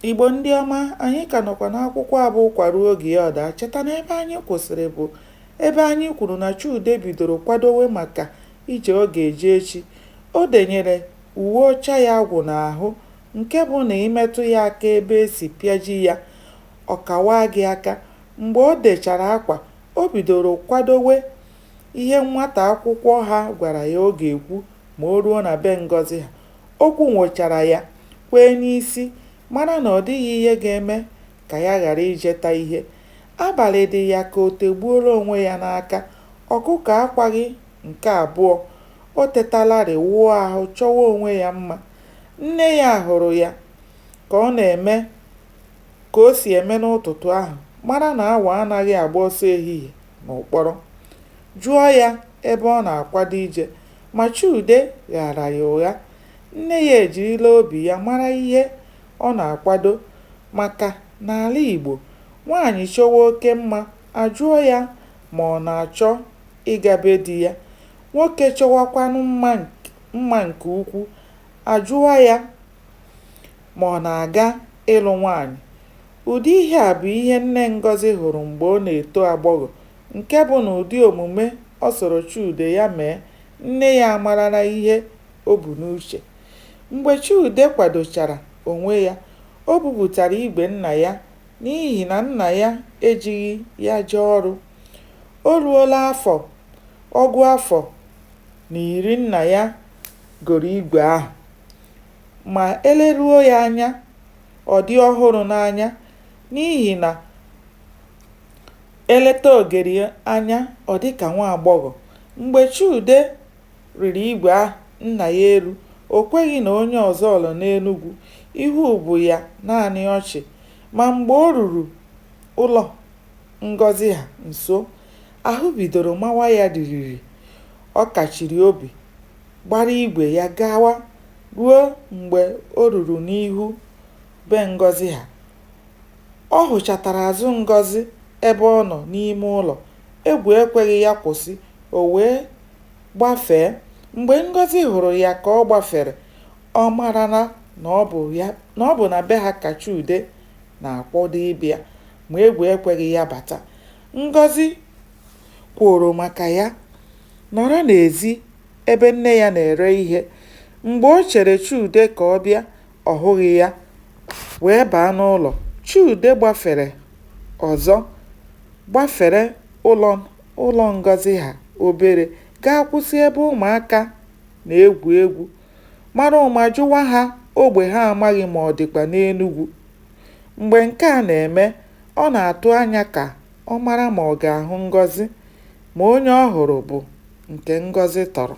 Igbo ndị ọma, anyị ka nọkwa n'akwụkwọ abụ Ụkwa ruo oge ya ọda. Cheta na ebe anyị kwụsịrị bụ ebe anyị kwuru na Chude bidoro kwadowe maka ije ọ ga-eje echi. O denyere uwe ọcha ya agwụ n'ahụ, nke bụ na imetụ ya aka ebe esi pịaji ya ọkawa gị aka. Mgbe o dechara akwa, o bidoro kwadowe ihe nwata akwụkwọ ha gwara ya ọ ga-ekwu ma o ruo na be Ngozi ha. Okwu nwochara ya kwee n'isi, mara na ọ dịghị ihe ga-eme ka ya ghara ijeta ihe. Abalị dị ya ka o tegbuola onwe ya n'aka. Ọkụkọ akwaghị nke abụọ. O tetalarị wụọ ahụ chọwa onwe ya mma. Nne ya hụrụ ya ka ọ na-eme ka o si eme n'ụtụtụ ahụ, mara na awa anaghị agba ọsọ ehihie n'ụkpọrọ. Jụọ ya ebe ọ na-akwado ije, ma Chude ghara ya ụgha. Nne ya ejirila obi ya mara ihe ọ na-akwado, maka n'ala Igbo, nwaanyị chọwa oke mma, ajụọ ya ma ọ na-achọ ịga be di ya. Nwoke chọwakwanụ mma nke ukwu, ajụọ ya ma ọ na-aga ịlụ nwaanyị. Ụdị ihe a bụ ihe nne Ngozi hụrụ mgbe ọ na-eto agbọghọ, nke bụ na ụdị omume ọ soro Chude ya mee, nne ya amarala ihe o bu n'uche. Mgbe Chude kwadochara onwe ya, o bupụtara igwe nna ya n'ihi na nna ya ejighị ya jee ọrụ. O ruola ọgụ afọ na 10 nna ya goro igwe ahụ, ma eleruo ya anya ọ dị ọhụrụ n'anya, n'ihi na eleta ogeri anya ọ dị ka nwa agbọghọ. Mgbe Chude riri igwe nna ya elu, o kweghị na onye ọzọ nọ n'Enugwu. Ihu bụ ya naanị ọchị. Ma mgbe o ruru ụlọ Ngozi ha nso, ahụ bidoro mawa ya ririri. Ọ kachiri obi, gbara igwe ya gawa ruo mgbe o ruru n'ihu be Ngozi ha. Ọ hụchatara azụ Ngozi ebe ọ nọ n'ime ụlọ. Egwu ekweghị ya kwụsị, o wee gbafee. Mgbe Ngozi hụrụ ya ka ọ gbafere, ọ mara na ọ bụ na be ha ka Chude na-akwado ịbịa, ma egwu ekweghị ya bata. Ngozi kworo maka ya nọrọ n'ezi ebe nne ya na-ere ihe. Mgbe o chere Chude ka ọ bịa, ọ hụghị ya, wee baa n'ụlọ. Chude gbafere ọzọ, gbafere ụlọ Ngozi ha obere, gaa kwụsị ebe ụmụaka na-egwu egwu, mara ụma jụwa ha ogbe ha amaghị ma ọ dịkwa n'Enugwu. Mgbe nke a na-eme, ọ na-atụ anya ka ọ mara ma ọ ga-ahụ Ngozi, ma onye ọ hụrụ bụ nke Ngozi tọrọ.